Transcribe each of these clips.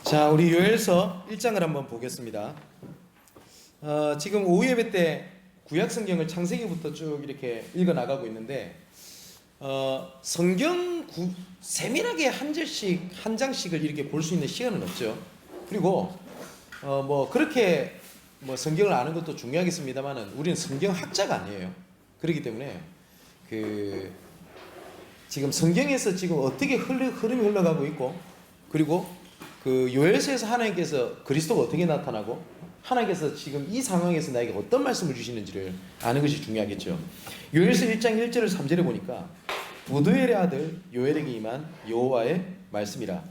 자, 우리 요엘서 1장을 한번 보겠습니다. 지금 오후 예배 때 구약 성경을 창세기부터 쭉 이렇게 읽어 나가고 있는데 성경 세밀하게 한 절씩 한 장씩을 이렇게 볼 수 있는 시간은 없죠. 그리고 뭐 그렇게 뭐 성경을 아는 것도 중요하겠습니다만은 우리는 성경 학자가 아니에요. 그렇기 때문에 지금 성경에서 지금 어떻게 흐름이 흘러가고 있고, 그리고 그 요엘서에서 하나님께서 그리스도가 어떻게 나타나고 하나님께서 지금 이 상황에서 나에게 어떤 말씀을 주시는지를 아는 것이 중요하겠죠. 요엘서 1장 1절을 3절에 보니까 부두엘의 아들 요엘에게 임한 여호와의 말씀이라.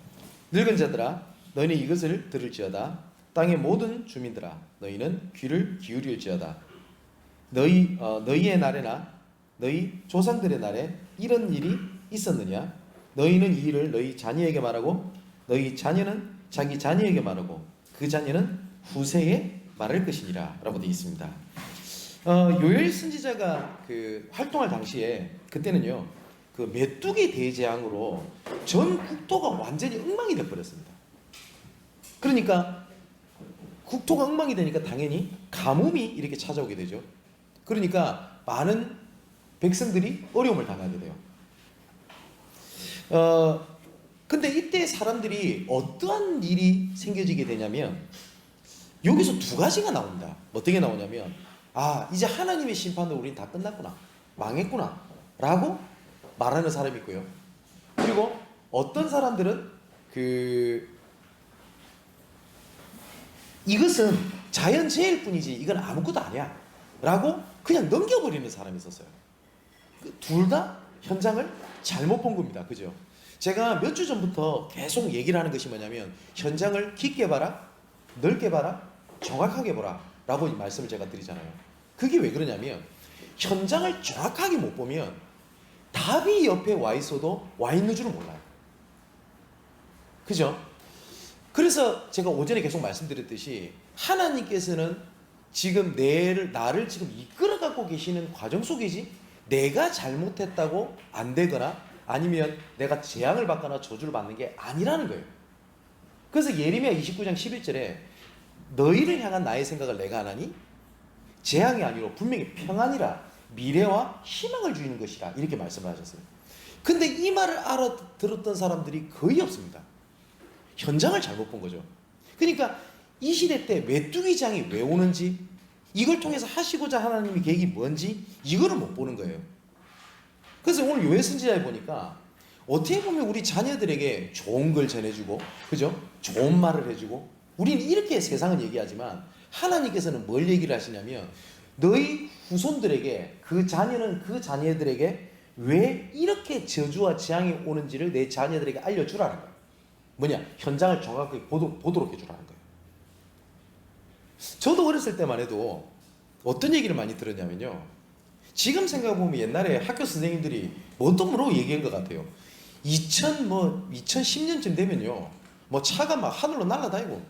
늙은 자들아 너희는 이것을 들을지어다. 땅의 모든 주민들아 너희는 귀를 기울일지어다. 너희의 날에나 너희 조상들의 날에 이런 일이 있었느냐? 너희는 이 일을 너희 자녀에게 말하고 너희 자녀는 자기 자녀에게 말하고 그 자녀는 후세에 말할 것이니라 라고 되어 있습니다. 요엘 선지자가 그 활동할 당시에 그때는요 그 메뚜기 대재앙으로 전 국토가 완전히 엉망이 되어버렸습니다. 그러니까 국토가 엉망이 되니까 당연히 가뭄이 이렇게 찾아오게 되죠. 그러니까 많은 백성들이 어려움을 당하게 돼요. 근데 이때 사람들이 어떠한 일이 생겨지게 되냐면 여기서 두 가지가 나온다. 어떻게 나오냐면 이제 하나님의 심판으로 우리는 다 끝났구나, 망했구나 라고 말하는 사람이 있고요. 그리고 어떤 사람들은 이것은 자연재해일 뿐이지 이건 아무것도 아니야 라고 그냥 넘겨버리는 사람이 있었어요. 둘 다 현장을 잘못 본 겁니다. 그죠? 제가 몇 주 전부터 계속 얘기를 하는 것이 뭐냐면 현장을 깊게 봐라, 넓게 봐라, 정확하게 보라 라고 이 말씀을 제가 드리잖아요. 그게 왜 그러냐면 현장을 정확하게 못 보면 답이 옆에 와 있어도 와 있는 줄은 몰라요. 그죠? 그래서 제가 오전에 계속 말씀드렸듯이 하나님께서는 지금 나를 지금 이끌어가고 계시는 과정 속이지 내가 잘못했다고 안 되거나 아니면 내가 재앙을 받거나 저주를 받는 게 아니라는 거예요. 그래서 예레미야 29장 11절에 너희를 향한 나의 생각을 내가 안 하니 재앙이 아니라 분명히 평안이라 미래와 희망을 주는 것이라 이렇게 말씀을 하셨어요. 근데 이 말을 알아들었던 사람들이 거의 없습니다. 현장을 잘못 본 거죠. 그러니까 이 시대 때 메뚜기장이 왜 오는지, 이걸 통해서 하시고자 하나님의 계획이 뭔지 이거를 못 보는 거예요. 그래서 오늘 요엘 선지자에 보니까 어떻게 보면 우리 자녀들에게 좋은 걸 전해주고, 그죠? 좋은 말을 해주고, 우리는 이렇게 세상은 얘기하지만 하나님께서는 뭘 얘기를 하시냐면 너희 후손들에게, 그 자녀는 그 자녀들에게 왜 이렇게 저주와 재앙이 오는지를 내 자녀들에게 알려주라는 거예요. 뭐냐? 현장을 정확하게 보도록 해주라는 거예요. 저도 어렸을 때만 해도 어떤 얘기를 많이 들었냐면요, 지금 생각해보면 옛날에 학교 선생님들이 뭐또 뭐라고 얘기한 것 같아요. 2010년쯤 되면요 뭐 차가 막 하늘로 날아다니고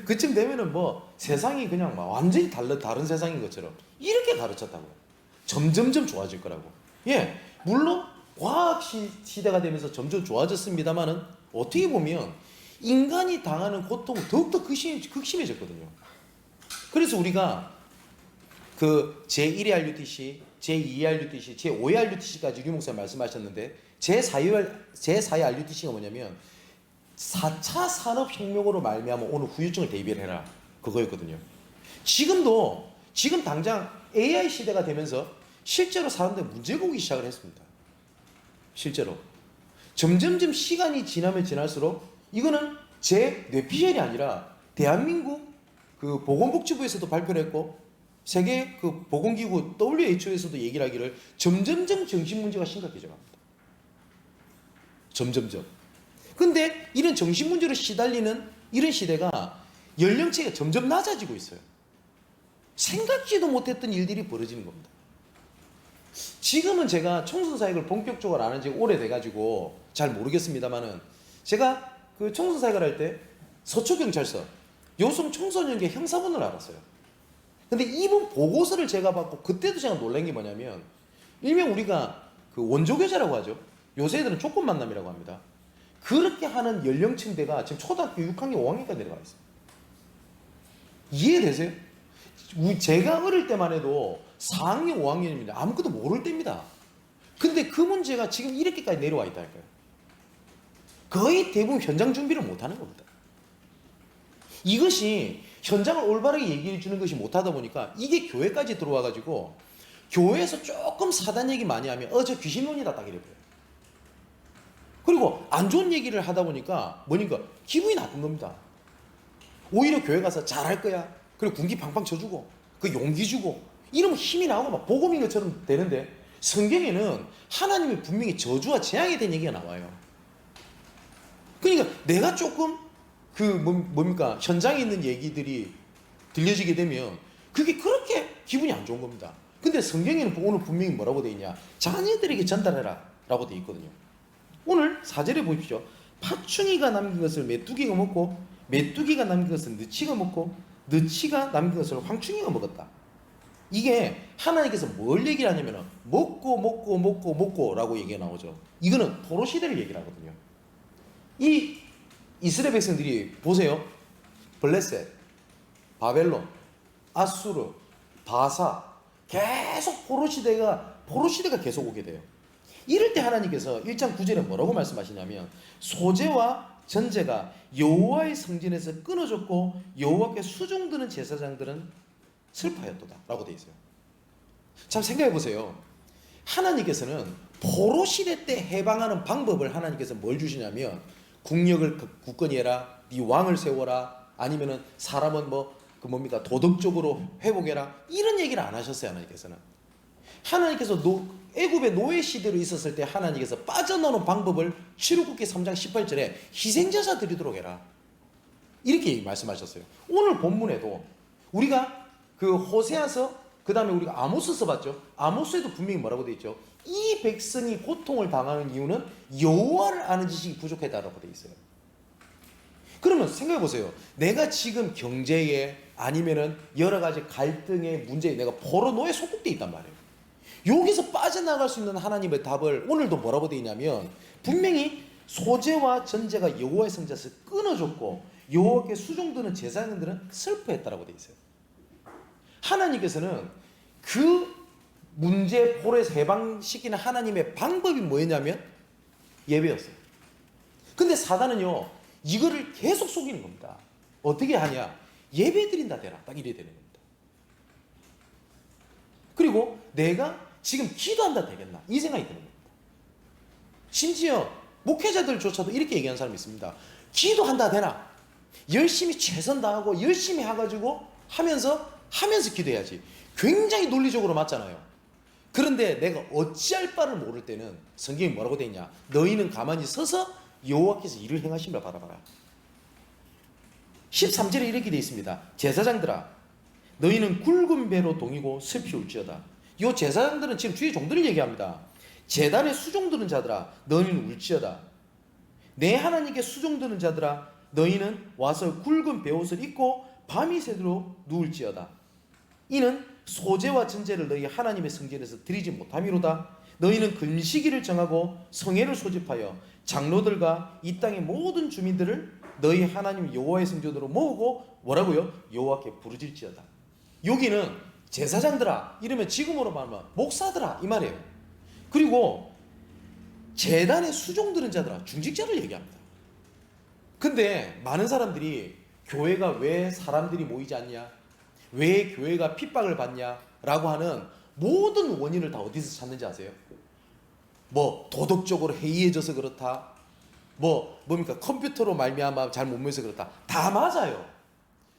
그쯤 되면은 뭐 세상이 그냥 막 완전히 다른 세상인 것처럼 이렇게 가르쳤다고. 점점점 좋아질 거라고. 예, 물론 과학 시대가 되면서 점점 좋아졌습니다만은 어떻게 보면 인간이 당하는 고통은 더욱더 극심해졌거든요. 그래서 우리가 그 제1의 RUTC, 제2의 RUTC, 제5의 RUTC까지 류 목사님 말씀하셨는데 제4의 RUTC가 뭐냐면 4차 산업혁명으로 말미암아 오는 후유증을 대비해라, 그거였거든요. 지금 당장 AI 시대가 되면서 실제로 사람들 문제가 오기 시작을 했습니다. 실제로 점점점 시간이 지나면 지날수록 이거는 제 뇌피셜이 아니라 대한민국 그 보건복지부에서도 발표를 했고 세계 그 보건기구 WHO에서도 얘기를 하기를 점점점 정신문제가 심각해져 갑니다. 점점점. 근데 이런 정신문제로 시달리는 이런 시대가 연령대가 점점 낮아지고 있어요. 생각지도 못했던 일들이 벌어지는 겁니다. 지금은 제가 청소사역을 본격적으로 안 한 지 오래돼가지고 잘 모르겠습니다만은 제가 그 청소사역을 할 때 서초경찰서, 여성 청소년계 형사분을 알았어요. 근데 이분 보고서를 제가 받고 그때도 제가 놀란 게 뭐냐면 일명 우리가 그 원조교제라고 하죠. 요새 애들은 조건 만남이라고 합니다. 그렇게 하는 연령층대가 지금 초등학교 6학년, 5학년까지 내려가 있어요. 이해되세요? 제가 어릴 때만 해도 4학년, 5학년입니다. 아무것도 모를 때입니다. 근데 그 문제가 지금 이렇게까지 내려와 있다니까요. 거의 대부분 현장 준비를 못하는 겁니다. 이것이 현장을 올바르게 얘기해 주는 것이 못하다 보니까 이게 교회까지 들어와가지고 교회에서 조금 사단 얘기 많이 하면 저 귀신론이다 딱 이래요. 그리고 안 좋은 얘기를 하다 보니까 뭐니까 기분이 나쁜 겁니다. 오히려 교회 가서 잘할 거야. 그리고 군기 팡팡 쳐주고 그 용기 주고 이러면 힘이 나오고 막 복음인 것처럼 되는데 성경에는 하나님이 분명히 저주와 재앙에 대한 얘기가 나와요. 그러니까 내가 조금 뭡니까 현장에 있는 얘기들이 들려지게 되면 그게 그렇게 기분이 안 좋은 겁니다. 근데 성경에는 오늘 분명히 뭐라고 되어 있냐? 자녀들에게 전달해라 라고 되어 있거든요. 오늘 4절에 보십시오. 파충이가 남긴 것을 메뚜기가 먹고 메뚜기가 남긴 것을 느치가 먹고 느치가 남긴 것을 황충이가 먹었다. 이게 하나님께서 뭘 얘기를 하냐면 먹고 라고 얘기가 나오죠. 이거는 포로 시대를 얘기를 하거든요. 이 이스라엘 백성들이 보세요. 블레셋, 바벨론, 아수르, 바사 계속 포로 시대가 계속 오게 돼요. 이럴 때 하나님께서 1장 9절에 뭐라고 말씀하시냐면 소재와 전제가 여호와의 성전에서 끊어졌고 여호와께 수종드는 제사장들은 슬퍼하였도다 라고 되어 있어요. 참 생각해 보세요. 하나님께서는 포로 시대 때 해방하는 방법을 하나님께서 뭘 주시냐면 국력을 굳건히 해라, 네 왕을 세워라, 아니면은 사람은 도덕적으로 회복해라 이런 얘기를 안 하셨어요. 하나님께서 애굽의 노예 시대로 있었을 때 하나님께서 빠져나오는 방법을 출애굽기 3장 18절에 희생제사 드리도록 해라 이렇게 말씀하셨어요. 오늘 본문에도 우리가 그 호세아서 그 다음에 우리가 아모스서 봤죠. 아모스에도 분명히 뭐라고 되어 있죠. 이 백성이 고통을 당하는 이유는 여호와를 아는 지식이 부족하다라고 되어 있어요. 그러면 생각해 보세요. 내가 지금 경제에 아니면은 여러 가지 갈등의 문제에 내가 포로노에 속국돼 있단 말이에요. 여기서 빠져나갈 수 있는 하나님의 답을 오늘도 뭐라고 되어 있냐면 분명히 소재와 전제가 여호와의 성전에서 끊어졌고 여호와께 수종드는 제사장들은 슬퍼했다라고 되어 있어요. 하나님께서는 그 문제 포로에서 해방시키는 하나님의 방법이 뭐였냐면 예배였어요. 근데 사단은요 이거를 계속 속이는 겁니다. 어떻게 하냐? 예배 드린다 대라 딱 이래 되는 겁니다. 그리고 내가 지금 기도한다 되겠나 이 생각이 드는 겁니다. 심지어 목회자들조차도 이렇게 얘기하는 사람이 있습니다. 기도한다 되나 열심히 최선 다하고 열심히 해가지고 하면서 기도해야지. 굉장히 논리적으로 맞잖아요. 그런데 내가 어찌할 바를 모를 때는 성경이 뭐라고 되어 있냐? 너희는 가만히 서서 여호와께서 일을 행하심을 바라봐라. 13절에 이렇게 되어 있습니다. 제사장들아 너희는 굵은 배로 동이고 슬피 울지어다. 이 제사장들은 지금 주의 종들을 얘기합니다. 제단에 수종드는 자들아 너희는 울지어다. 내 하나님께 수종드는 자들아 너희는 와서 굵은 베옷을 입고 밤이 새도록 누울지어다. 이는 소재와 전제를 너희 하나님의 성전에서 드리지 못함이로다. 너희는 금식일을 정하고 성회를 소집하여 장로들과 이 땅의 모든 주민들을 너희 하나님 여호와의 성전으로 모으고 뭐라고요? 여호와께 부르짖지어다. 여기는 제사장들아 이러면 지금으로 말하면 목사들아 이 말이에요. 그리고 제단에 수종드는 자들아 중직자를 얘기합니다. 근데 많은 사람들이 교회가 왜 사람들이 모이지 않냐, 왜 교회가 핍박을 받냐 라고 하는 모든 원인을 다 어디서 찾는지 아세요? 도덕적으로 해이해져서 그렇다, 뭡니까 컴퓨터로 말미암아 잘 못 모여서 그렇다. 다 맞아요.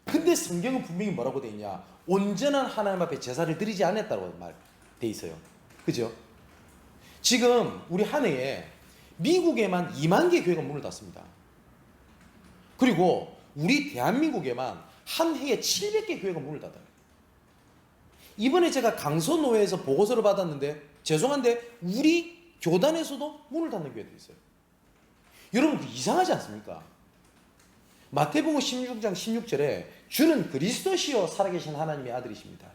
근데 성경은 분명히 뭐라고 되어 있냐? 온전한 하나님 앞에 제사를 드리지 않았다고 말돼 있어요. 그죠? 지금 우리 한 해에 미국에만 2만 개 교회가 문을 닫습니다. 그리고 우리 대한민국에만 한 해에 700개 교회가 문을 닫아요. 이번에 제가 강서노회에서 보고서를 받았는데 죄송한데 우리 교단에서도 문을 닫는 교회도 있어요. 여러분 이상하지 않습니까? 마태복음 16장 16절에 주는 그리스도시요 살아계신 하나님의 아들이십니다.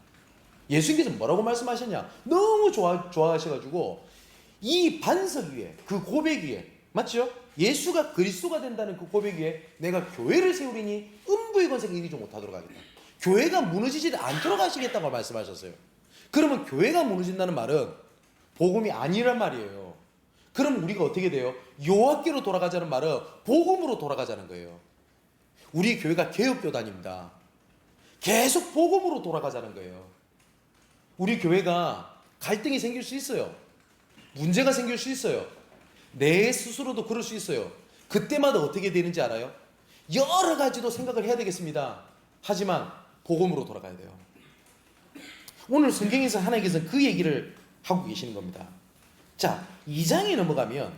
예수님께서 뭐라고 말씀하셨냐? 너무 좋아하셔가지고 이 반석 위에, 그 고백 위에, 맞죠? 예수가 그리스도가 된다는 그 고백 위에 내가 교회를 세우리니 음부의 권세가 이기지 못하도록 하겠다. 교회가 무너지지 않도록 하시겠다고 말씀하셨어요. 그러면 교회가 무너진다는 말은 복음이 아니란 말이에요. 그럼 우리가 어떻게 돼요? 여호와께로 돌아가자는 말은 복음으로 돌아가자는 거예요. 우리 교회가 개혁교단입니다. 계속 복음으로 돌아가자는 거예요. 우리 교회가 갈등이 생길 수 있어요. 문제가 생길 수 있어요. 내 스스로도 그럴 수 있어요. 그때마다 어떻게 되는지 알아요? 여러 가지도 생각을 해야 되겠습니다. 하지만 복음으로 돌아가야 돼요. 오늘 성경에서 하나님께서 그 얘기를 하고 계시는 겁니다. 자, 2장에 넘어가면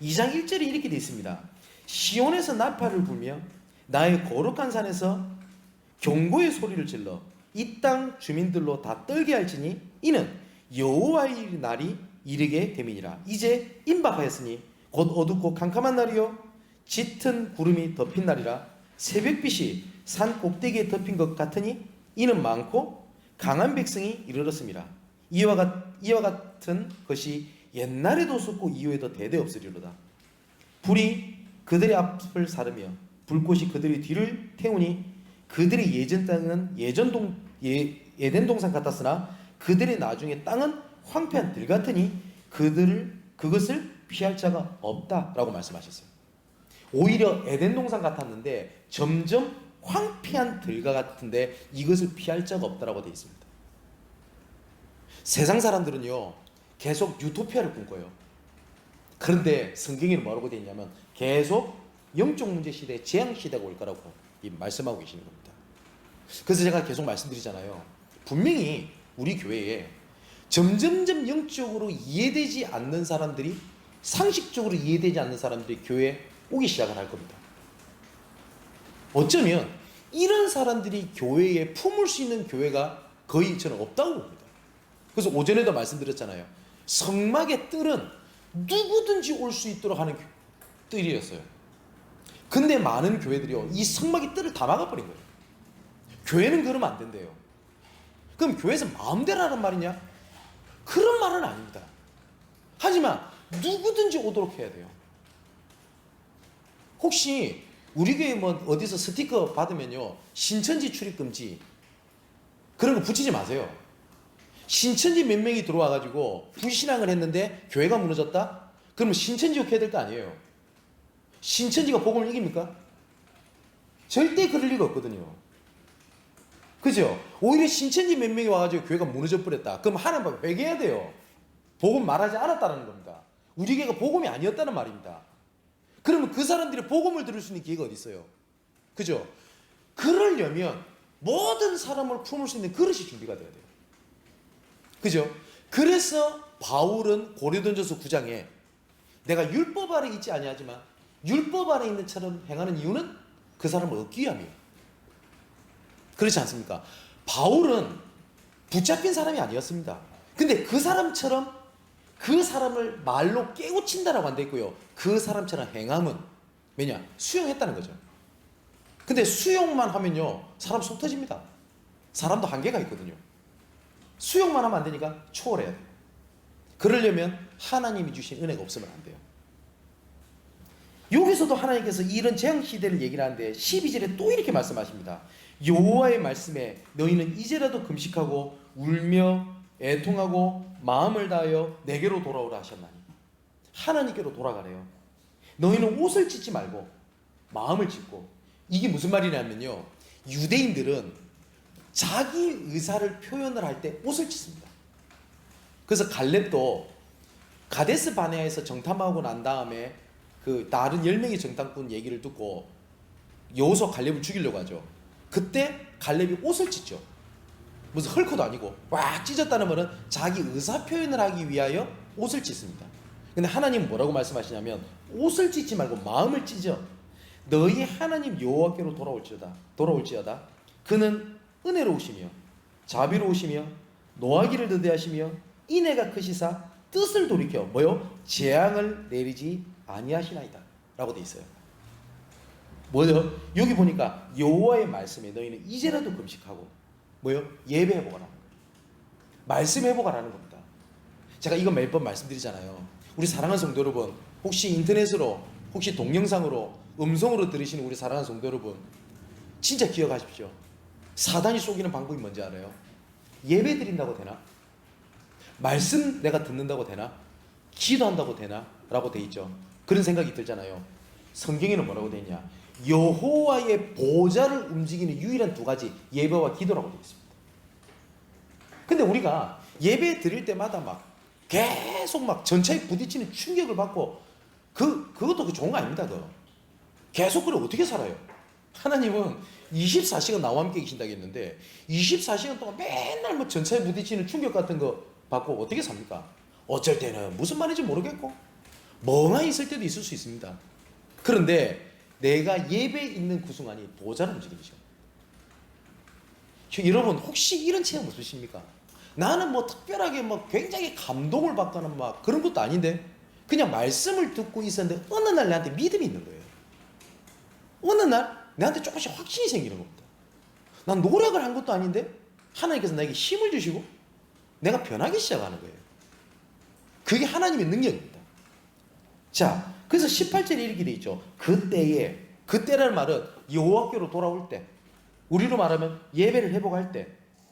2장 1절에 이렇게 되어 있습니다. 시온에서 나팔을 불며 나의 거룩한 산에서 경고의 소리를 질러 이 땅 주민들로 다 떨게 할지니 이는 여호와의 날이 이르게 됨이니라. 이제 임박하였으니 곧 어둡고 캄캄한 날이요 짙은 구름이 덮인 날이라. 새벽빛이 산 꼭대기에 덮인 것 같으니 이는 많고 강한 백성이 이르렀습니다. 이와 같은 것이 옛날에도 없었고 이후에도 대대 없으리로다. 불이 그들의 앞을 사르며 불꽃이 그들의 뒤를 태우니 그들의 예전 땅은 에덴 동산 같았으나 그들의 나중에 땅은 황폐한 들 같으니 그것을 피할 자가 없다라고 말씀하셨어요. 오히려 에덴 동산 같았는데 점점 황폐한 들과 같은데 이것을 피할 자가 없다라고 되어 있습니다. 세상 사람들은요 계속 유토피아를 꿈꿔요. 그런데 성경에는 뭐라고 되어 있냐면 계속 영적 문제 시대, 재앙 시대가 올 거라고 말씀하고 계시는 겁니다. 그래서 제가 계속 말씀드리잖아요. 분명히 우리 교회에 점점점 영적으로 이해되지 않는 사람들이, 상식적으로 이해되지 않는 사람들이 교회에 오기 시작을 할 겁니다. 어쩌면 이런 사람들이 교회에 품을 수 있는 교회가 거의 저는 없다고 봅니다. 그래서 오전에도 말씀드렸잖아요. 성막의 뜰은 누구든지 올 수 있도록 하는 뜰이었어요. 근데 많은 교회들이요 이 성막의 뜰을 다 막아버린 거예요. 교회는 그러면 안 된대요. 그럼 교회에서 마음대로 하란 말이냐? 그런 말은 아닙니다. 하지만 누구든지 오도록 해야 돼요. 혹시 우리 교회 뭐 어디서 스티커 받으면요 신천지 출입 금지 그런 거 붙이지 마세요. 신천지 몇 명이 들어와가지고 불신앙을 했는데 교회가 무너졌다? 그러면 신천지 욕해야 될 거 아니에요. 신천지가 복음을 이깁니까? 절대 그럴 리가 없거든요. 그죠? 오히려 신천지 몇 명이 와가지고 교회가 무너져 버렸다. 그럼 하나님 앞에 회개해야 돼요. 복음 말하지 않았다는 겁니다. 우리 교회가 복음이 아니었다는 말입니다. 그러면 그 사람들이 복음을 들을 수 있는 기회가 어디 있어요? 그죠? 그러려면 모든 사람을 품을 수 있는 그릇이 준비가 돼야 돼요. 그죠? 그래서 바울은 고린도전서 9장에 내가 율법 아래 있지 아니하지만 율법 아래 있는 처럼 행하는 이유는 그 사람을 얻기 위함이에요. 그렇지 않습니까? 바울은 붙잡힌 사람이 아니었습니다. 근데 그 사람처럼 그 사람을 말로 깨우친다라고 안 돼 있고요. 그 사람처럼 행함은 왜냐? 수용했다는 거죠. 근데 수용만 하면요 사람 속 터집니다. 사람도 한계가 있거든요. 수용만 하면 안 되니까 초월해야 돼요. 그러려면 하나님이 주신 은혜가 없으면 안 돼요. 여기서도 하나님께서 이런 재앙 시대를 얘기를 하는데 12절에 또 이렇게 말씀하십니다. 여호와의 말씀에 너희는 이제라도 금식하고 울며 애통하고 마음을 다하여 내게로 돌아오라 하셨나니. 하나님께로 돌아가래요. 너희는 옷을 찢지 말고 마음을 찢고. 이게 무슨 말이냐면요 유대인들은 자기 의사를 표현을 할 때 옷을 찢습니다. 그래서 갈렙도 가데스 바네아에서 정탐하고 난 다음에 그 다른 10명의 정탐꾼 얘기를 듣고 여호수아 갈렙을 죽이려고 하죠. 그때 갈렙이 옷을 찢죠. 무슨 헐크도 아니고 와 찢었다는 말은 자기 의사 표현을 하기 위하여 옷을 찢습니다. 근데 하나님은 뭐라고 말씀하시냐면 옷을 찢지 말고 마음을 찢어 너희 하나님 여호와께로 돌아올지어다. 그는 은혜로우시며 자비로우시며 노하기를 더디하시며 인애가 크시사 뜻을 돌이켜 뭐요? 재앙을 내리지 아니하시나이다 라고 돼 있어요. 뭐요? 여기 보니까 여호와의 말씀에 너희는 이제라도 금식하고 뭐요? 예배해보거라. 말씀해보거라는 겁니다. 제가 이거 매번 말씀드리잖아요. 우리 사랑하는 성도 여러분, 혹시 인터넷으로, 혹시 동영상으로, 음성으로 들으시는 우리 사랑하는 성도 여러분, 진짜 기억하십시오. 사단이 속이는 방법이 뭔지 알아요? 예배 드린다고 되나? 말씀 내가 듣는다고 되나? 기도한다고 되나? 라고 돼 있죠. 그런 생각이 들잖아요. 성경에는 뭐라고 돼 있냐? 여호와의 보좌를 움직이는 유일한 두 가지, 예배와 기도라고 되어 있습니다. 근데 우리가 예배 드릴 때마다 막 계속 막 전차에 부딪히는 충격을 받고 그것도 좋은 거 아닙니다. 계속 그래 어떻게 살아요? 하나님은 24시간 나와 함께 계신다고 했는데 24시간 동안 맨날 뭐 전차에 부딪히는 충격 같은 거 받고 어떻게 삽니까? 어쩔 때는 무슨 말인지 모르겠고 멍하니 있을 때도 있을 수 있습니다. 그런데 내가 예배에 있는 그 순간이 보좌를 움직이죠. 여러분 혹시 이런 체험 없으십니까? 나는 뭐 특별하게 뭐 굉장히 감동을 받거나 막 그런 것도 아닌데 그냥 말씀을 듣고 있었는데 어느 날 나한테 믿음이 있는 거예요. 어느 날 나한테 조금씩 확신이 생기는 겁니다. 난 노력을 한 것도 아닌데 하나님께서 나에게 힘을 주시고 내가 변하기 시작하는 거예요. 그게 하나님의 능력입니다. 자, 그래서 18절에 이렇게 돼 있죠. 그때라는 말은 여호와께로 돌아올 때, 우리로 말하면 예배를 회복할 때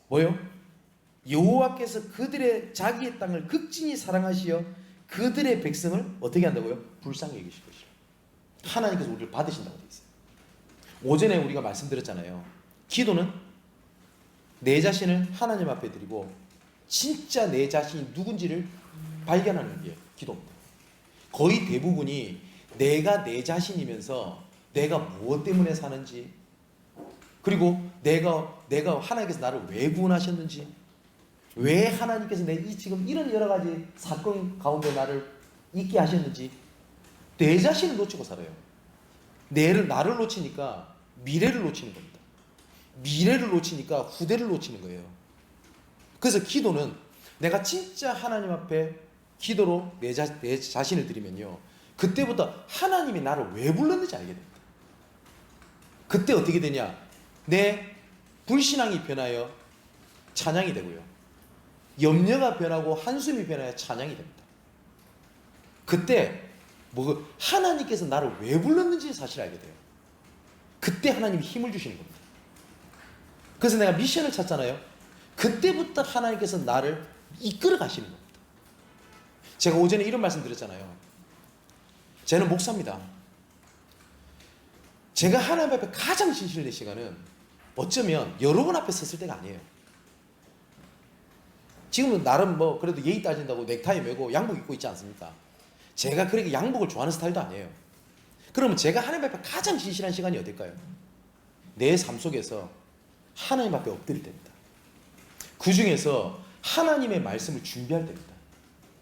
뭐요? 여호와께서 그들의 자기의 땅을 극진히 사랑하시어 그들의 백성을 어떻게 한다고요? 불쌍히 여기실 것이요. 하나님께서 우리를 받으신다고 되어 있어요. 오전에 우리가 말씀드렸잖아요. 기도는 내 자신을 하나님 앞에 드리고 진짜 내 자신이 누군지를 발견하는 게 기도입니다. 거의 대부분이 내가 내 자신이면서 내가 무엇 때문에 사는지, 그리고 내가 하나님께서 나를 왜 구원하셨는지, 왜 하나님께서 지금 이런 여러 가지 사건 가운데 나를 있게 하셨는지 내 자신을 놓치고 살아요. 나를 놓치니까 미래를 놓치는 겁니다. 미래를 놓치니까 후대를 놓치는 거예요. 그래서 기도는 내가 진짜 하나님 앞에 기도로 내 자신을 드리면요, 그때부터 하나님이 나를 왜 불렀는지 알게 됩니다. 그때 어떻게 되냐? 내 불신앙이 변하여 찬양이 되고요, 염려가 변하고 한숨이 변하여 찬양이 됩니다. 그때 하나님께서 나를 왜 불렀는지 사실 알게 돼요. 그때 하나님이 힘을 주시는 겁니다. 그래서 내가 미션을 찾잖아요. 그때부터 하나님께서 나를 이끌어 가시는 겁니다. 제가 오전에 이런 말씀 드렸잖아요. 저는 목사입니다. 제가 하나님 앞에 가장 진실된 시간은 어쩌면 여러분 앞에 섰을 때가 아니에요. 지금은 나름 뭐 그래도 예의 따진다고 넥타이 메고 양복 입고 있지 않습니까? 제가 그렇게 양복을 좋아하는 스타일도 아니에요. 그러면 제가 하나님 앞에 가장 진실한 시간이 어딜까요? 내 삶 속에서 하나님 앞에 엎드릴 때입니다. 그 중에서 하나님의 말씀을 준비할 때입니다.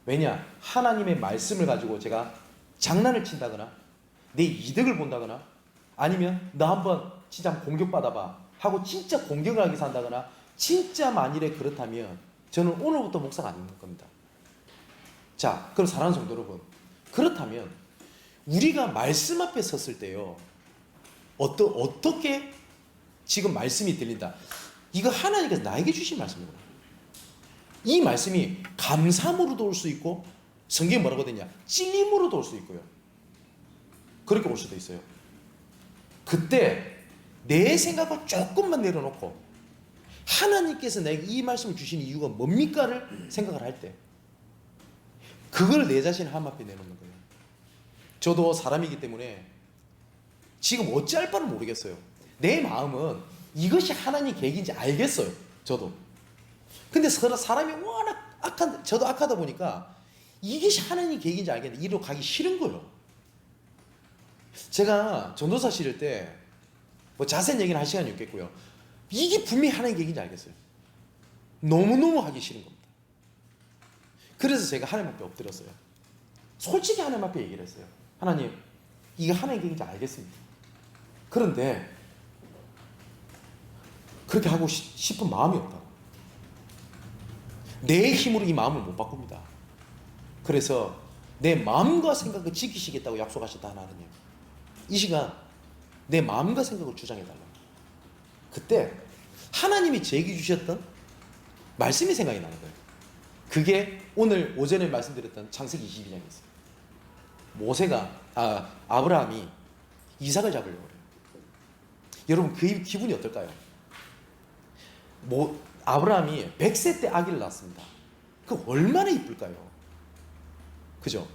왜냐? 하나님의 말씀을 가지고 제가 장난을 친다거나 내 이득을 본다거나 아니면 너 한번 진짜 공격받아봐 하고 진짜 공격을 하게 산다거나, 진짜 만일에 그렇다면 저는 오늘부터 목사가 아닌 겁니다. 자, 그럼 사랑하는 성도 여러분, 그렇다면 우리가 말씀 앞에 섰을 때요, 어떻게 지금 말씀이 들린다? 이거 하나님께서 나에게 주신 말씀이구나. 이 말씀이 감사함으로도 올 수 있고, 성경에 뭐라고 되냐? 찔림으로도 올 수 있고요. 그렇게 올 수도 있어요. 그때 내 생각을 조금만 내려놓고 하나님께서 나에게 이 말씀을 주신 이유가 뭡니까를 생각을 할 때, 그걸 내 자신을 하나님 앞에 내놓는 거예요. 저도 사람이기 때문에 지금 어찌할 바를 모르겠어요. 내 마음은 이것이 하나님 계획인지 알겠어요. 저도. 근데 사람이 워낙 저도 악하다 보니까 이것이 하나님 계획인지 알겠는데 이리로 가기 싫은 거예요. 제가 전도사 실을 때 뭐 자세한 얘기는 할 시간이 없겠고요, 이게 분명히 하나님 계획인지 알겠어요. 너무너무 하기 싫은 겁니다. 그래서 제가 하나님 앞에 엎드렸어요. 솔직히 하나님 앞에 얘기를 했어요. 하나님, 이게 하나님 계획인지 알겠습니다. 그런데 그렇게 하고 싶은 마음이 없다고. 내 힘으로 이 마음을 못 바꿉니다. 그래서 내 마음과 생각을 지키시겠다고 약속하셨다 하나님. 이 시간 내 마음과 생각을 주장해달라. 그때 하나님이 제게 주셨던 말씀이 생각이 나는 거예요. 그게 오늘 오전에 말씀드렸던 창세기 22장이었어요. 아브라함이 이삭을 잡으려고 그래요. 여러분 그 기분이 어떨까요? 아브라함이 100세 때 아기를 낳았습니다. 그 얼마나 이쁠까요? 그죠?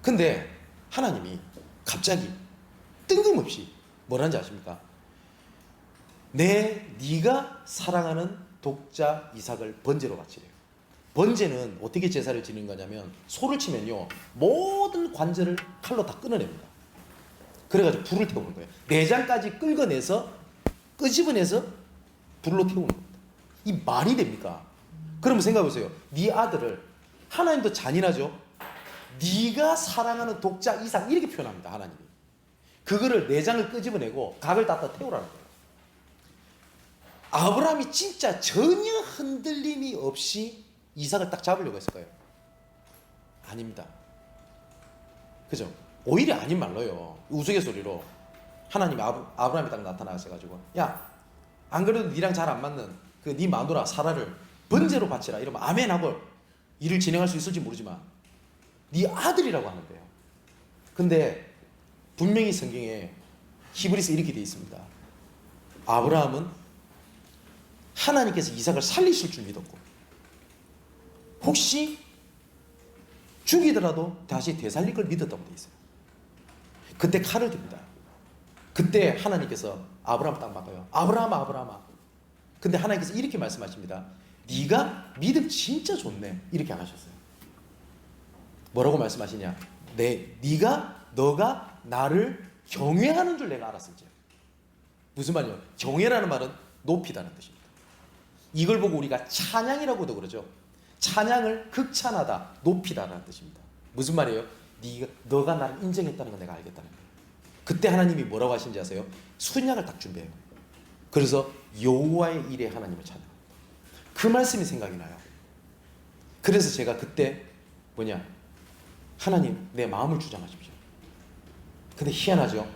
근데 하나님이 갑자기 뜬금없이 뭐라는지 아십니까? 네가 사랑하는 독자 이삭을 번제로 바치래요. 번제는 어떻게 제사를 지는 거냐면 소를 치면요 모든 관절을 칼로 다 끊어냅니다. 그래가지고 불을 태우는 거예요. 내장까지 끄집어내서 불로 태우는 겁니다. 이 말이 됩니까? 그러면 생각해보세요. 네 아들을, 하나님도 잔인하죠. 네가 사랑하는 독자 이삭 이렇게 표현합니다. 하나님이. 그거를 내장을 끄집어내고 각을 닫다 태우라는 거예요. 아브라함이 진짜 전혀 흔들림이 없이 이삭을 딱 잡으려고 했을 거예요. 아닙니다. 그죠? 오히려 아닌 말로요. 우스갯소리로 하나님이 아브라함이 딱 나타나셔가지고 야, 안 그래도 니랑 잘 안 맞는 그 네 마누라 사라를 번제로 바치라 이러면 아멘 하고 일을 진행할 수 있을지 모르지만 네 아들이라고 하는데요. 근데 분명히 성경에 히브리서 이렇게 되어 있습니다. 아브라함은 하나님께서 이삭을 살리실 줄 믿었고 혹시 죽이더라도 다시 되살릴 걸 믿었다고 되어 있어요. 그때 칼을 듭니다. 그때 하나님께서 아브라함 딱 막아요. 아브라함아. 근데 하나님께서 이렇게 말씀하십니다. 네가 믿음 진짜 좋네. 이렇게 하셨어요. 뭐라고 말씀하시냐? 너가 나를 경외하는 줄 내가 알았을지. 무슨 말이요? 경외라는 말은 높이다는 뜻입니다. 이걸 보고 우리가 찬양이라고도 그러죠. 찬양을 극찬하다, 높이다라는 뜻입니다. 무슨 말이에요? 너가 나를 인정했다는 건 내가 알겠다는 거예요. 그때 하나님이 뭐라고 하신지 아세요? 순양을 딱 준비해요. 그래서 여호와의 일에 하나님을 찬양합니다. 그 말씀이 생각이 나요. 그래서 제가 그때 하나님 내 마음을 주장하십시오. 근데 희한하죠?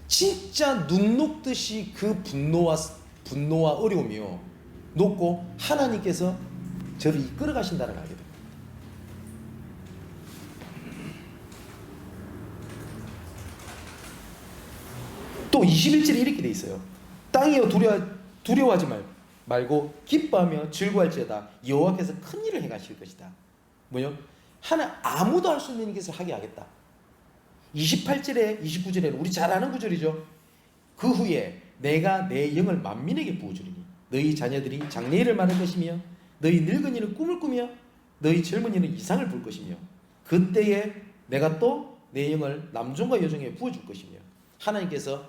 진짜 눈 녹듯이 그 분노와 어려움이요 녹고 하나님께서 저를 이끌어 가신다는 걸 알게 됩니다. 또 21절에 이렇게 돼 있어요. 땅이여 두려워하지 말고 기뻐하며 즐거워할지어다. 여호와께서 큰 일을 행하실 것이다. 아무도 할 수 없는 것을 하게 하겠다. 28절에 29절에는 우리 잘 아는 구절이죠. 그 후에 내가 내 영을 만민에게 부어주리니 너희 자녀들이 장래일을 말할 것이며 너희 늙은이는 꿈을 꾸며 너희 젊은이는 이상을 볼 것이며 그때에 내가 또 내 영을 남종과 여종에 부어줄 것이며 하나님께서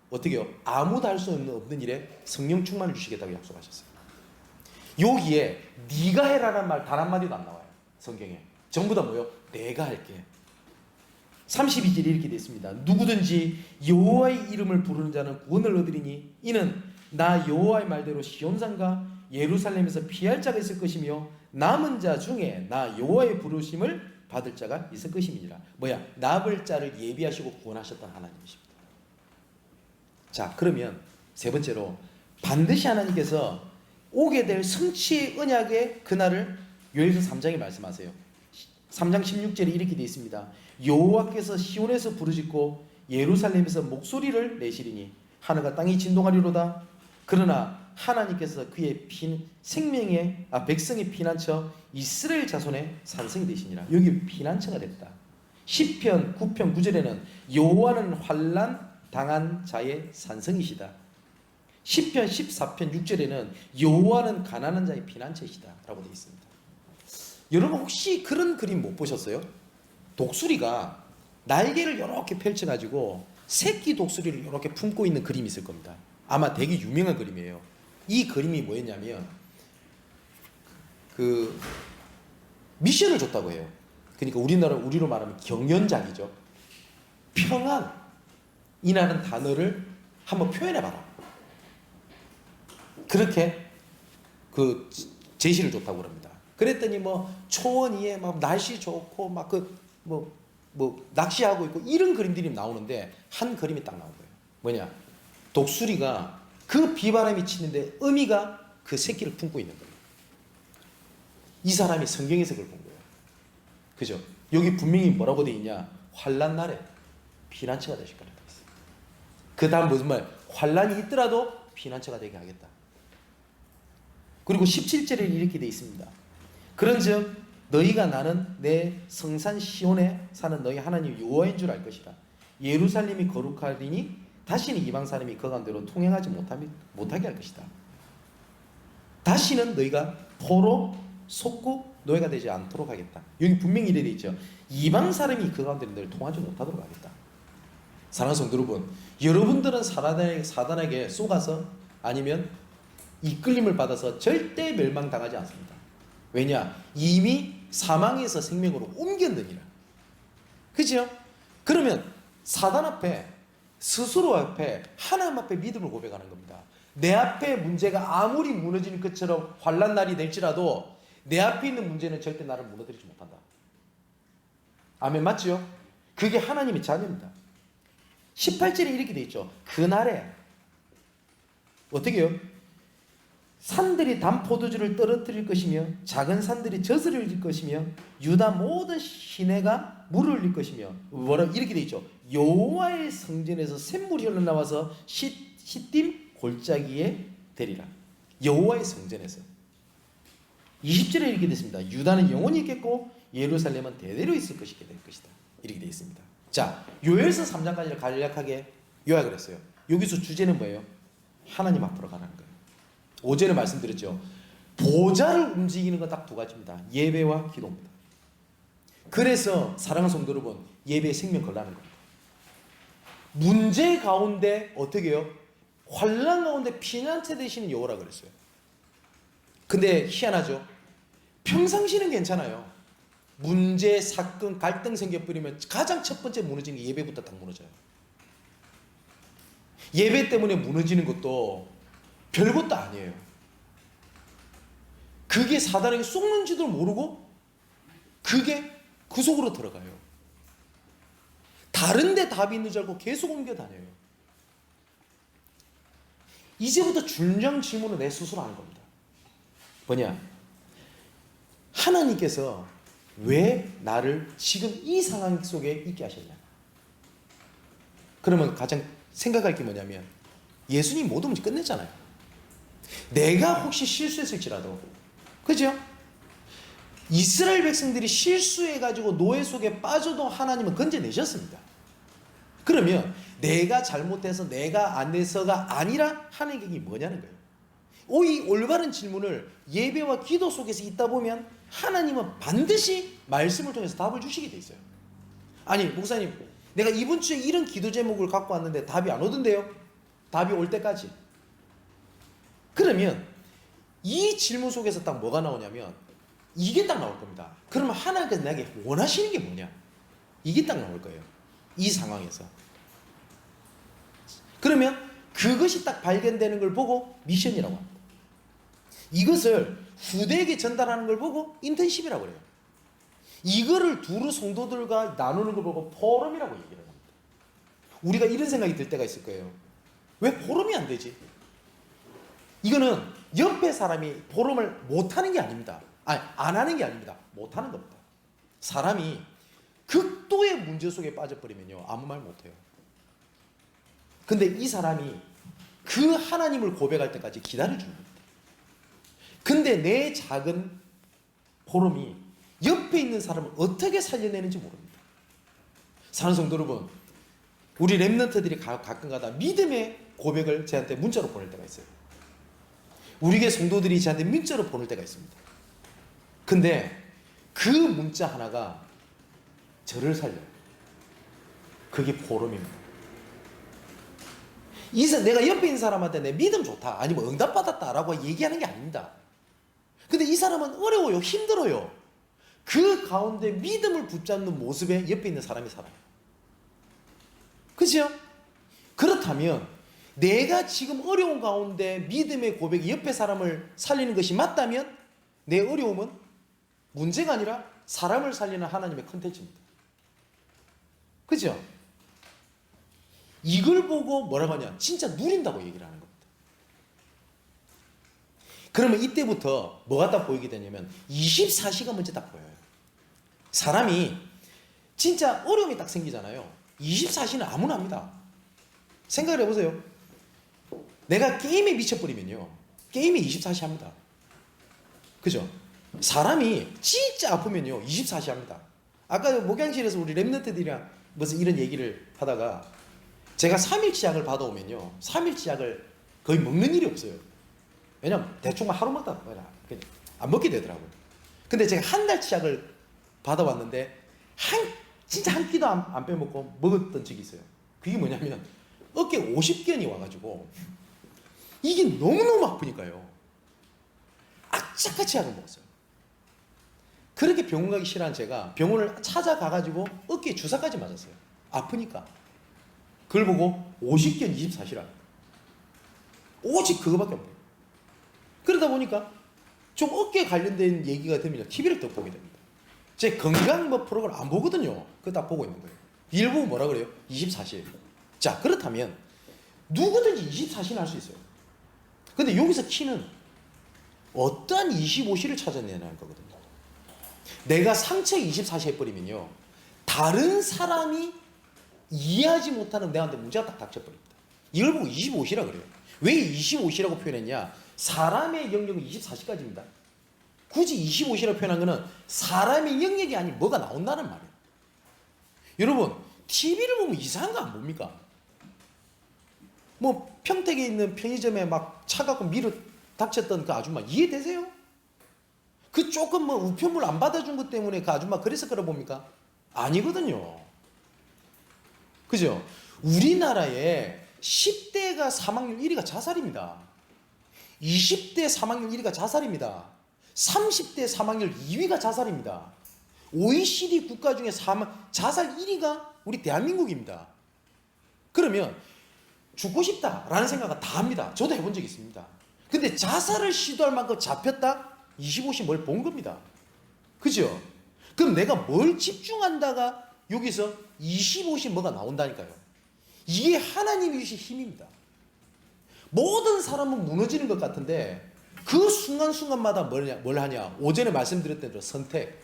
어떻게요? 아무도 할 수 없는 일에 성령 충만을 주시겠다고 약속하셨어요. 여기에 네가 해라라는 말 단 한마디도 안 나와요. 성경에. 전부 다 내가 할게. 32절에 이렇게 되어 있습니다. 누구든지 여호와의 이름을 부르는 자는 구원을 얻으리니 이는 나 여호와의 말대로 시온산과 예루살렘에서 피할 자가 있을 것이며 남은 자 중에 나 여호와의 부르심을 받을 자가 있을 것임이니라. 남을 자를 예비하시고 구원하셨던 하나님이십니다. 자, 그러면 세 번째로 반드시 하나님께서 오게 될 성취의 언약의 그날을 요엘서 3장에 말씀하세요. 3장 16절에 이렇게 되어 있습니다. 여호와께서 시온에서 부르짖고 예루살렘에서 목소리를 내시리니 하늘과 땅이 진동하리로다. 그러나 하나님께서 그의 백성의 피난처 이스라엘 자손의 산성이 되시니라. 여기 피난처가 됐다. 시편 9편 9절에는 여호와는 환난 당한 자의 산성이시다. 시편 14편 6절에는 여호와는 가난한 자의 피난처이시다 라고 되어 있습니다. 여러분 혹시 그런 그림 못 보셨어요? 독수리가 날개를 이렇게 펼쳐가지고 새끼 독수리를 이렇게 품고 있는 그림이 있을 겁니다. 아마 되게 유명한 그림이에요. 이 그림이 뭐였냐면 그 미션을 줬다고 해요. 그러니까 우리로 말하면 경연장이죠. 평안이라는 단어를 한번 표현해봐라. 그렇게 그 제시를 줬다고 합니다. 그랬더니 초원위에 날씨 좋고 낚시하고 있고 이런 그림들이 나오는데 한 그림이 딱 나온 거예요. 독수리가 그 비바람이 치는데 어미가 그 새끼를 품고 있는 거예요. 이 사람이 성경에서 그걸 본 거예요. 그죠? 여기 분명히 뭐라고 돼 있냐? 환난 날에 피난처가 되실 거라고 돼 있어요. 그 다음 무슨 말? 환난이 있더라도 피난처가 되게 하겠다. 그리고 17절에 이렇게 돼 있습니다. 그런즉 너희가 나는 내 성산 시온에 사는 너희 하나님 여호와인 줄 알 것이라. 예루살렘이 거룩하리니 다시는 이방 사람이 그 가운데로 통행하지 못하게 할 것이다. 다시는 너희가 포로 속고 노예가 되지 않도록 하겠다. 여기 분명히 이래 돼 있죠. 이방 사람이 그 가운데로 너희를 통하지 못하도록 하겠다. 사랑하는 성도 여러분, 여러분들은 사단에게 쏘가서 아니면 이끌림을 받아서 절대 멸망당하지 않습니다. 왜냐? 이미 사망에서 생명으로 옮겼느니라. 그죠? 그러면 사단 앞에, 스스로 앞에, 하나님 앞에 믿음을 고백하는 겁니다. 내 앞에 문제가 아무리 무너지는 것처럼 환난 날이 될지라도 내 앞에 있는 문제는 절대 나를 무너뜨리지 못한다. 아멘, 맞죠? 그게 하나님의 자녀입니다. 18절에 이렇게 돼 있죠. 그날에 어떻게 해요? 산들이 단 포도주를 떨어뜨릴 것이며 작은 산들이 젖을 흘릴 것이며 유다 모든 시내가 물을 흘릴 것이며 뭐라 이렇게 돼 있죠. 여호와의 성전에서 샘물이 흘러나와서 시딤 골짜기에 되리라. 여호와의 성전에서. 20절에 이렇게 됐습니다. 유다는 영원히 있겠고 예루살렘은 대대로 있을 것이게 될 것이다. 이렇게 되어 있습니다. 자, 요엘서 3장까지를 간략하게 요약을 했어요. 여기서 주제는 뭐예요? 하나님 앞으로 가는 거예요. 5절에 말씀드렸죠. 보좌를 움직이는 건 딱 두 가지입니다. 예배와 기도입니다. 그래서 사랑하는 성도 여러분, 예배에 생명 걸라는 겁니다. 문제 가운데 어떻게 해요? 환난 가운데 피난처 되시는 여호라 그랬어요. 근데 희한하죠. 평상시는 괜찮아요. 문제, 사건, 갈등 생겨버리면 가장 첫 번째 무너지는 게 예배부터 딱 무너져요. 예배 때문에 무너지는 것도 별것도 아니에요. 그게 사단에게 속는지도 모르고 그게 그 속으로 들어가요. 다른 데 답이 있는 줄 알고 계속 옮겨 다녀요. 이제부터 중요한 질문을 내 스스로 하는 겁니다. 뭐냐? 하나님께서 왜 나를 지금 이 상황 속에 있게 하셨냐? 그러면 가장 생각할 게 뭐냐면 예수님 모든 문제 끝냈잖아요. 내가 혹시 실수했을지라도, 그죠? 이스라엘 백성들이 실수해가지고 노예 속에 빠져도 하나님은 건져내셨습니다. 그러면 내가 잘못해서 내가 안 돼서가 아니라 하는 게 뭐냐는 거예요. 이 올바른 질문을 예배와 기도 속에서 있다 보면 하나님은 반드시 말씀을 통해서 답을 주시게 돼 있어요. 아니, 목사님, 내가 이번 주에 이런 기도 제목을 갖고 왔는데 답이 안 오던데요? 답이 올 때까지. 그러면 이 질문 속에서 딱 뭐가 나오냐면 이게 딱 나올 겁니다. 그러면 하나님께서 나에게 원하시는 게 뭐냐? 이게 딱 나올 거예요. 이 상황에서. 그러면 그것이 딱 발견되는 걸 보고 미션이라고 합니다. 이것을 후대에게 전달하는 걸 보고 인턴십이라고 그래요. 이거를 두루 성도들과 나누는 걸 보고 포럼이라고 얘기를 합니다. 우리가 이런 생각이 들 때가 있을 거예요. 왜 포럼이 안 되지? 이거는 옆에 사람이 포럼을 못하는 게 아닙니다. 아니, 안 하는 게 아닙니다. 못하는 겁니다. 사람이 극도의 문제 속에 빠져버리면요, 아무 말 못해요. 근데 이 사람이 그 하나님을 고백할 때까지 기다려주는 겁니다. 근데 내 작은 포럼이 옆에 있는 사람을 어떻게 살려내는지 모릅니다. 사랑하는 성도 여러분, 우리 렘넌트들이 가끔가다 믿음의 고백을 저한테 문자로 보낼 때가 있어요. 우리 교회 성도들이 저한테 문자로 보낼 때가 있습니다. 근데 그 문자 하나가 저를 살려요. 그게 포럼입니다. 내가 옆에 있는 사람한테 내 믿음 좋다, 아니면 응답받았다라고 얘기하는 게 아닙니다. 근데 이 사람은 어려워요. 힘들어요. 그 가운데 믿음을 붙잡는 모습에 옆에 있는 사람이 살아요. 그죠? 그렇다면 내가 지금 어려운 가운데 믿음의 고백이 옆에 사람을 살리는 것이 맞다면 내 어려움은 문제가 아니라 사람을 살리는 하나님의 컨텐츠입니다. 그죠? 이걸 보고 뭐라고 하냐? 진짜 누린다고 얘기를 하는 겁니다. 그러면 이때부터 뭐가 딱 보이게 되냐면 24시가 먼저 딱 보여요. 사람이 진짜 어려움이 딱 생기잖아요. 24시는 아무나 합니다. 생각을 해보세요. 내가 게임에 미쳐버리면요. 게임이 24시 합니다. 그죠? 사람이 진짜 아프면요. 24시 합니다. 아까 목양실에서 우리 랩런트들이랑 무슨 이런 얘기를 하다가 제가 3일 치약을 받아오면요. 3일 치약을 거의 먹는 일이 없어요. 왜냐면 대충 하루 먹다 그냥 안 먹게 되더라고요. 근데 제가 한 달 치약을 받아왔는데 진짜 한 끼도 안 빼먹고 먹었던 적이 있어요. 그게 뭐냐면 어깨 50견이 와가지고 이게 너무너무 아프니까요. 악착같이 약을 먹었어요. 그렇게 병원 가기 싫어한 제가 병원을 찾아가가지고 어깨에 주사까지 맞았어요. 아프니까. 그걸 보고 50견 24시라. 오직 그거밖에 없어요. 그러다 보니까 좀 어깨에 관련된 얘기가 되면 TV를 또 보게 됩니다. 제 건강 뭐 프로그램 안 보거든요. 그거 딱 보고 있는 거예요. 일부 뭐라 그래요? 24시. 자, 그렇다면 누구든지 24시는 할 수 있어요. 근데 여기서 키는 어떠한 25시를 찾아내는 거거든요. 내가 상처 24시 해버리면요. 다른 사람이 이해하지 못하는 내한테 문제가 딱 닥쳐버립니다. 이걸 보고 25시라 그래요. 왜 25시라고 표현했냐? 사람의 영역은 24시까지입니다. 굳이 25시라고 표현한 거는 사람의 영역이 아닌 뭐가 나온다는 말이에요. 여러분, TV를 보면 이상한 거 안 봅니까? 뭐 평택에 있는 편의점에 막 차 갖고 밀어 닥쳤던 그 아줌마 이해되세요? 그 조금 뭐 우편물 안 받아준 것 때문에 그 아줌마 그랬을 거라 봅니까? 아니거든요. 그죠? 우리나라에 10대가 사망률 1위가 자살입니다. 20대 사망률 1위가 자살입니다. 30대 사망률 2위가 자살입니다. OECD 국가 중에 자살 1위가 우리 대한민국입니다. 그러면 죽고 싶다라는 생각은 다 합니다. 저도 해본 적이 있습니다. 근데 자살을 시도할 만큼 잡혔다? 25시 뭘 본 겁니다. 그죠? 그럼 내가 뭘 집중한다가 여기서 25시 뭐가 나온다니까요. 이게 하나님이 주신 힘입니다. 모든 사람은 무너지는 것 같은데 그 순간순간마다 뭘 하냐? 오전에 말씀드렸던 대로 선택.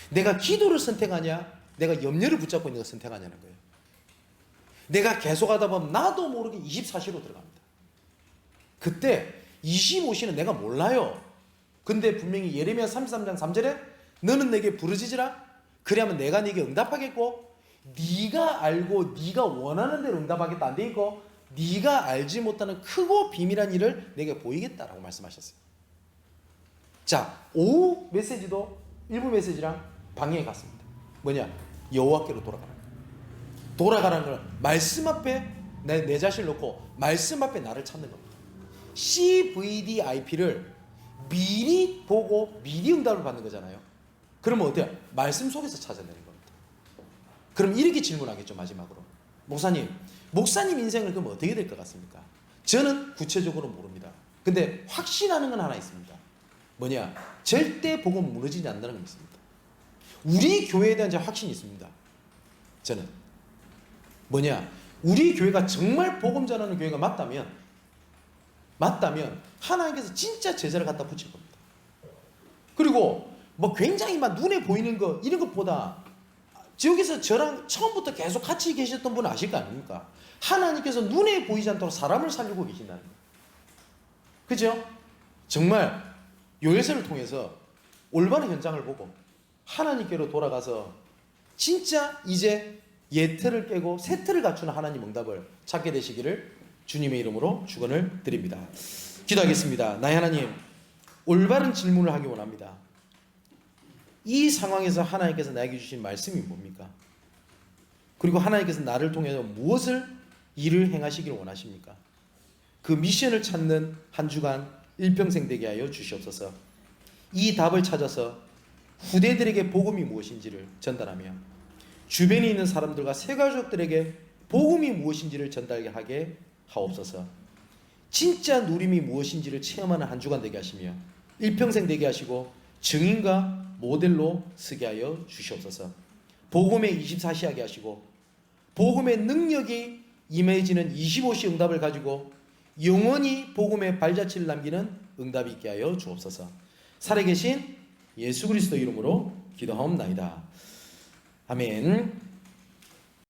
내가 기도를 선택하냐? 내가 염려를 붙잡고 있는 걸 선택하냐는 거예요. 내가 계속 하다 보면 나도 모르게 24시로 들어갑니다. 그때 25시는 내가 몰라요. 근데 분명히 예레미야 33장 3절에 너는 내게 부르짖으라. 그래야면 내가 네게 응답하겠고 네가 알고 네가 원하는 대로 응답하겠다 안 돼 있고 네가 알지 못하는 크고 비밀한 일을 내게 보이겠다라고 말씀하셨어요. 자, 오후 메시지도 일부 메시지랑 방향이 같습니다. 뭐냐? 여호와께로 돌아가라. 돌아가라는 건 말씀 앞에 내 자신을 놓고 말씀 앞에 나를 찾는 겁니다. CVDIP를 미리 보고 미리 응답을 받는 거잖아요. 그러면 어때요? 말씀 속에서 찾아내는 겁니다. 그럼 이렇게 질문하겠죠, 마지막으로. 목사님 인생을 그럼 어떻게 될 것 같습니까? 저는 구체적으로 모릅니다. 근데 확신하는 건 하나 있습니다. 뭐냐? 절대 복음 무너지지 않는다는 건 있습니다. 우리 교회에 대한 확신이 있습니다. 저는 뭐냐? 우리 교회가 정말 복음 전하는 교회가 맞다면 하나님께서 진짜 제자를 갖다 붙일 겁니다. 그리고 뭐 굉장히 막 눈에 보이는 거 이런 것보다 여기서 저랑 처음부터 계속 같이 계셨던 분 아실 거 아닙니까? 하나님께서 눈에 보이지 않도록 사람을 살리고 계신다는 거예요. 그죠? 정말 요예서를 통해서 올바른 현장을 보고 하나님께로 돌아가서 진짜 이제 옛틀을 깨고 새 틀을 갖추는 하나님 응답을 찾게 되시기를 주님의 이름으로 축원을 드립니다. 기도하겠습니다. 나의 하나님, 올바른 질문을 하기 원합니다. 이 상황에서 하나님께서 나에게 주신 말씀이 뭡니까? 그리고 하나님께서 나를 통해서 무엇을 일을 행하시기를 원하십니까? 그 미션을 찾는 한 주간 일평생 되게 하여 주시옵소서. 이 답을 찾아서 후대들에게 복음이 무엇인지를 전달하며 주변에 있는 사람들과 새가족들에게 복음이 무엇인지를 전달하게 하옵소서. 진짜 누림이 무엇인지를 체험하는 한 주간 되게 하시며 일평생 되게 하시고 증인과 모델로 쓰게 하여 주시옵소서. 복음의 24시 하게 하시고 복음의 능력이 임해지는 25시 응답을 가지고 영원히 복음의 발자취를 남기는 응답이 있게 하여 주옵소서. 살아계신 예수 그리스도 이름으로 기도하옵나이다. 아멘.